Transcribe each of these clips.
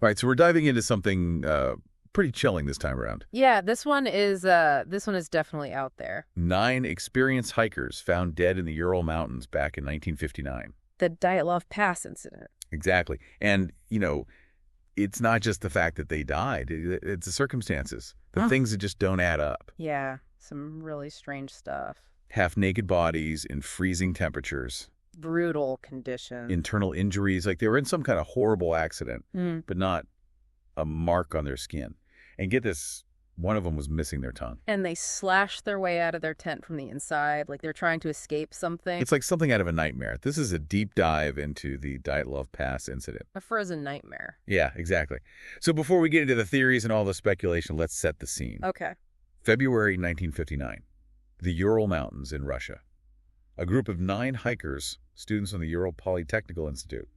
All right, so we're diving into something pretty chilling this time around. Yeah, this one is definitely out there. 9 experienced hikers found dead in the Ural Mountains back in 1959. The Dyatlov Pass incident. Exactly. And, it's not just the fact that they died. It's the circumstances, the things that just don't add up. Yeah, some really strange stuff. Half-naked bodies in freezing temperatures. Brutal conditions. Internal injuries, like they were in some kind of horrible accident, but not a mark on their skin. And get this, one of them was missing their tongue. And they slashed their way out of their tent from the inside, like they're trying to escape something. It's like something out of a nightmare. This is a deep dive into the Dyatlov Pass incident. A frozen nightmare. Yeah, exactly. So before we get into the theories and all the speculation, let's set the scene. Okay. February 1959, the Ural Mountains in Russia. A group of 9 hikers, students from the Ural Polytechnical Institute,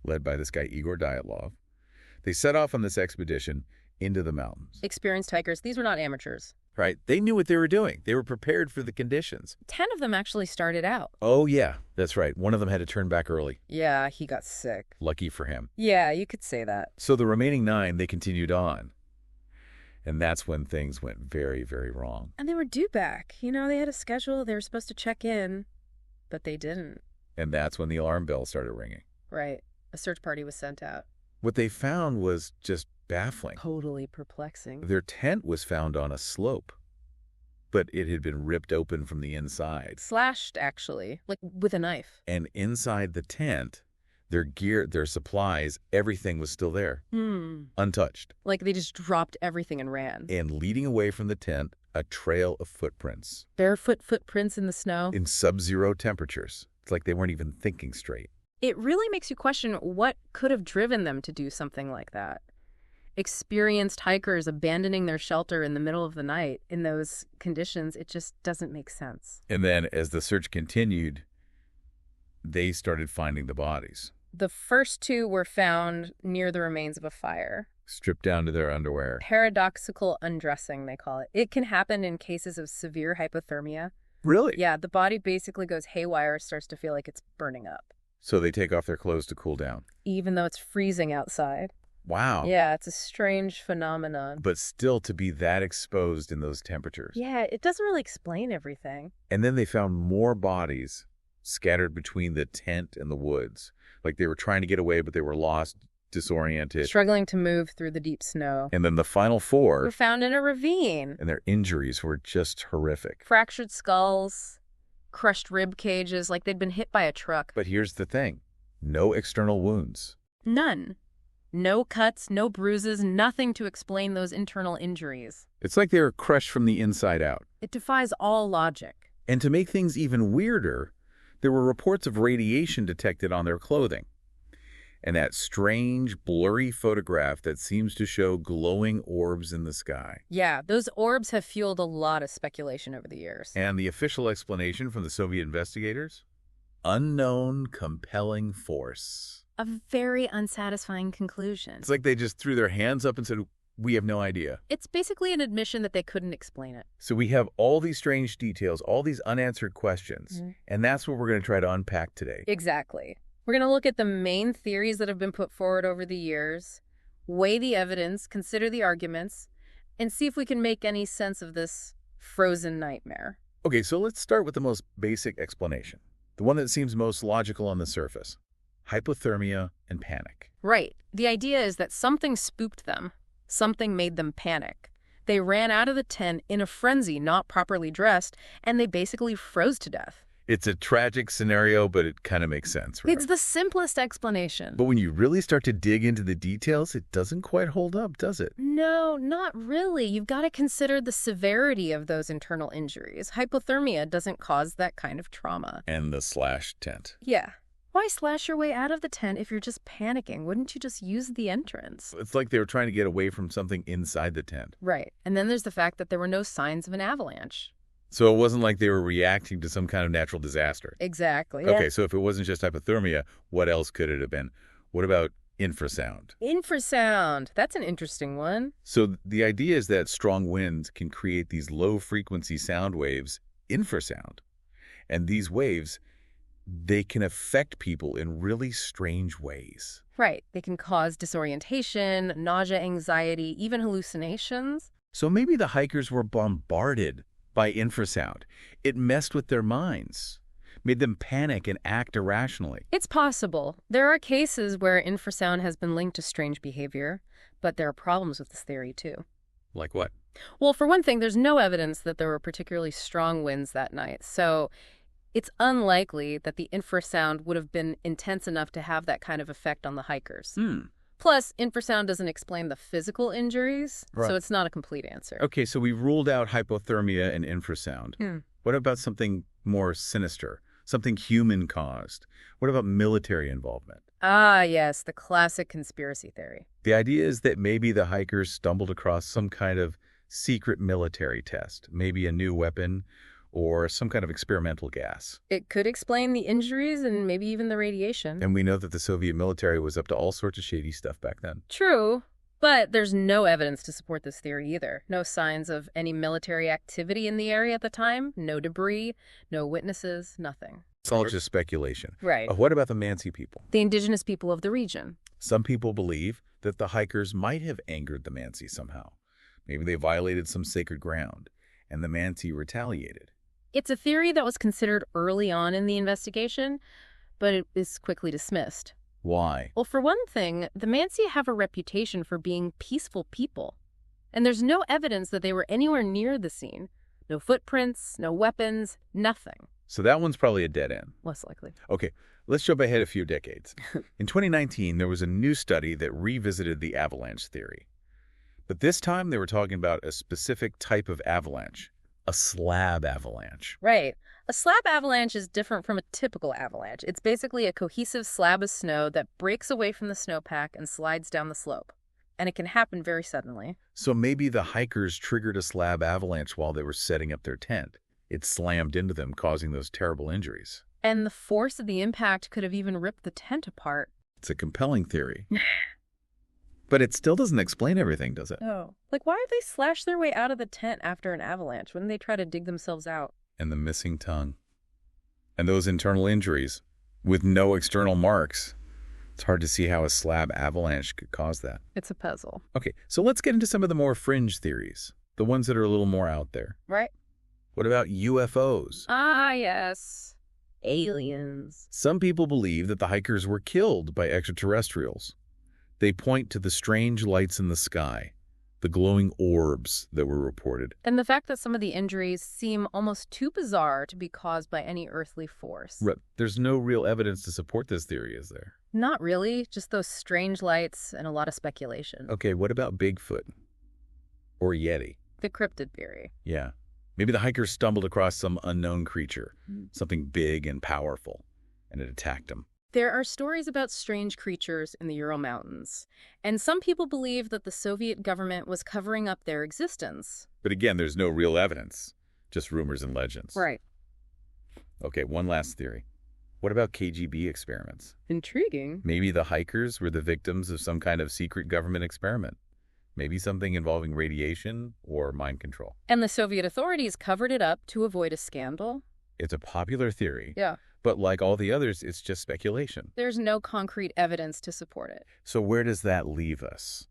led by this guy Igor Dyatlov, they set off on this expedition into the mountains. Experienced hikers. These were not amateurs. Right? They knew what they were doing. They were prepared for the conditions. 10 of them actually started out. Oh, yeah, that's right. One of them had to turn back early. Yeah, he got sick. Lucky for him. Yeah, you could say that. So the remaining 9, they continued on. And that's when things went very, very wrong. And they were due back. They had a schedule. They were supposed to check in, but they didn't. And that's when the alarm bell started ringing. Right. A search party was sent out. What they found was just baffling. Totally perplexing. Their tent was found on a slope, but it had been ripped open from the inside. Slashed, actually, like with a knife. And inside the tent, their gear, their supplies, everything was still there, untouched. Like they just dropped everything and ran. And leading away from the tent, a trail of footprints. Barefoot footprints in the snow. In sub-zero temperatures. It's like they weren't even thinking straight. It really makes you question what could have driven them to do something like that. Experienced hikers abandoning their shelter in the middle of the night in those conditions, it just doesn't make sense. And then as the search continued, they started finding the bodies. The first 2 were found near the remains of a fire. Stripped down to their underwear. Paradoxical undressing, they call it. It can happen in cases of severe hypothermia. Really? Yeah, the body basically goes haywire, starts to feel like it's burning up. So they take off their clothes to cool down. Even though it's freezing outside. Wow. Yeah, it's a strange phenomenon. But still to be that exposed in those temperatures. Yeah, it doesn't really explain everything. And then they found more bodies scattered between the tent and the woods. Like they were trying to get away, but they were lost, disoriented. Struggling to move through the deep snow. And then the final 4 were found in a ravine. And their injuries were just horrific. Fractured skulls, crushed rib cages, like they'd been hit by a truck. But here's the thing. No external wounds. None. No cuts, no bruises, nothing to explain those internal injuries. It's like they were crushed from the inside out. It defies all logic. And to make things even weirder, there were reports of radiation detected on their clothing. And that strange, blurry photograph that seems to show glowing orbs in the sky. Yeah, those orbs have fueled a lot of speculation over the years. And the official explanation from the Soviet investigators? Unknown compelling force. A very unsatisfying conclusion. It's like they just threw their hands up and said, we have no idea. It's basically an admission that they couldn't explain it. So we have all these strange details, all these unanswered questions, and that's what we're going to try to unpack today. Exactly. We're going to look at the main theories that have been put forward over the years, weigh the evidence, consider the arguments, and see if we can make any sense of this frozen nightmare. Okay, so let's start with the most basic explanation, the one that seems most logical on the surface. Hypothermia and panic. Right. The idea is that something spooked them. Something made them panic. They ran out of the tent in a frenzy, not properly dressed, and they basically froze to death. It's a tragic scenario, but it kind of makes sense, right? It's the simplest explanation. But when you really start to dig into the details, it doesn't quite hold up, does it? No, not really. You've got to consider the severity of those internal injuries. Hypothermia doesn't cause that kind of trauma. And the slashed tent. Yeah. Why slash your way out of the tent if you're just panicking? Wouldn't you just use the entrance? It's like they were trying to get away from something inside the tent. Right. And then there's the fact that there were no signs of an avalanche. So it wasn't like they were reacting to some kind of natural disaster. Exactly. Okay, Yeah. so if it wasn't just hypothermia, what else could it have been? What about infrasound? Infrasound. That's an interesting one. So the idea is that strong winds can create these low-frequency sound waves, infrasound. And these waves, they can affect people in really strange ways. Right. They can cause disorientation, nausea, anxiety, even hallucinations. So maybe the hikers were bombarded by infrasound. It messed with their minds, made them panic and act irrationally. It's possible. There are cases where infrasound has been linked to strange behavior, but there are problems with this theory, too. Like what? Well, for one thing, there's no evidence that there were particularly strong winds that night, so it's unlikely that the infrasound would have been intense enough to have that kind of effect on the hikers. Plus, infrasound doesn't explain the physical injuries, Right. so it's not a complete answer. Okay, so we ruled out hypothermia and infrasound. What about something more sinister, something human-caused? What about military involvement? Ah, yes, the classic conspiracy theory. The idea is that maybe the hikers stumbled across some kind of secret military test, maybe a new weapon or some kind of experimental gas. It could explain the injuries and maybe even the radiation. And we know that the Soviet military was up to all sorts of shady stuff back then. True, but there's no evidence to support this theory either. No signs of any military activity in the area at the time, no debris, no witnesses, nothing. It's all just speculation. Right. What about the Mansi people? The indigenous people of the region. Some people believe that the hikers might have angered the Mansi somehow. Maybe they violated some sacred ground, and the Mansi retaliated. It's a theory that was considered early on in the investigation, but it is quickly dismissed. Why? Well, for one thing, the Mansi have a reputation for being peaceful people, and there's no evidence that they were anywhere near the scene. No footprints, no weapons, nothing. So that one's probably a dead end. Less likely. Okay, let's jump ahead a few decades. In 2019, there was a new study that revisited the avalanche theory. But this time, they were talking about a specific type of avalanche, a slab avalanche. Right. A slab avalanche is different from a typical avalanche. It's basically a cohesive slab of snow that breaks away from the snowpack and slides down the slope. And it can happen very suddenly. So maybe the hikers triggered a slab avalanche while they were setting up their tent. It slammed into them, causing those terrible injuries. And the force of the impact could have even ripped the tent apart. It's a compelling theory. But it still doesn't explain everything, does it? Oh. Like, why would they slash their way out of the tent after an avalanche? Wouldn't they try to dig themselves out? And the missing tongue. And those internal injuries with no external marks. It's hard to see how a slab avalanche could cause that. It's a puzzle. Okay, so let's get into some of the more fringe theories, the ones that are a little more out there. Right? What about UFOs? Ah, yes. Aliens. Some people believe that the hikers were killed by extraterrestrials. They point to the strange lights in the sky, the glowing orbs that were reported. And the fact that some of the injuries seem almost too bizarre to be caused by any earthly force. Right. There's no real evidence to support this theory, is there? Not really, just those strange lights and a lot of speculation. Okay, what about Bigfoot? Or Yeti? The cryptid theory. Yeah. Maybe the hikers stumbled across some unknown creature, something big and powerful, and it attacked them. There are stories about strange creatures in the Ural Mountains, and some people believe that the Soviet government was covering up their existence. But again, there's no real evidence, just rumors and legends. Right. Okay, one last theory. What about KGB experiments? Intriguing. Maybe the hikers were the victims of some kind of secret government experiment. Maybe something involving radiation or mind control. And the Soviet authorities covered it up to avoid a scandal? It's a popular theory. Yeah. But like all the others, it's just speculation. There's no concrete evidence to support it. So where does that leave us?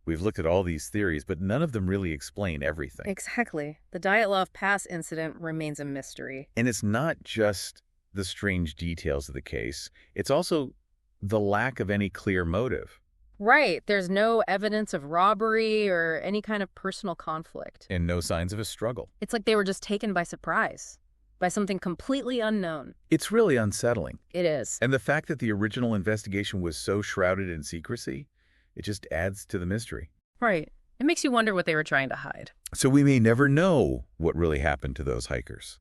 We've looked at all these theories, but none of them really explain everything. Exactly. The Dyatlov Pass incident remains a mystery. And it's not just the strange details of the case. It's also the lack of any clear motive. Right. There's no evidence of robbery or any kind of personal conflict. And no signs of a struggle. It's like they were just taken by surprise, by something completely unknown. It's really unsettling. It is. And the fact that the original investigation was so shrouded in secrecy, it just adds to the mystery. Right. It makes you wonder what they were trying to hide. So we may never know what really happened to those hikers.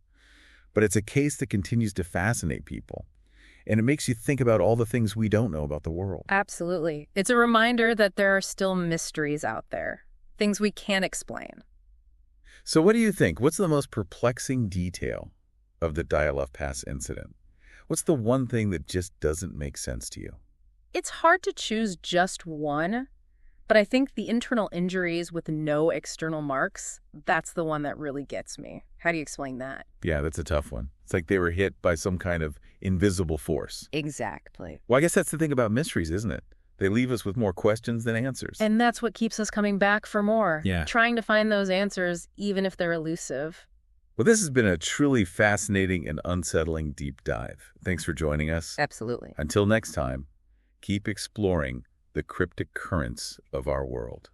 But it's a case that continues to fascinate people. And it makes you think about all the things we don't know about the world. Absolutely. It's a reminder that there are still mysteries out there, things we can't explain. So what do you think? What's the most perplexing detail of the Dyatlov Pass incident? What's the one thing that just doesn't make sense to you? It's hard to choose just one, But I think the internal injuries with no external marks, that's the one that really gets me. How do you explain that? Yeah, that's a tough one. It's like they were hit by some kind of invisible force. Exactly. Well, I guess that's the thing about mysteries, isn't it? They leave us with more questions than answers. And that's what keeps us coming back for more. Yeah. Trying to find those answers, even if they're elusive. Well, this has been a truly fascinating and unsettling deep dive. Thanks for joining us. Absolutely. Until next time, keep exploring the cryptic currents of our world.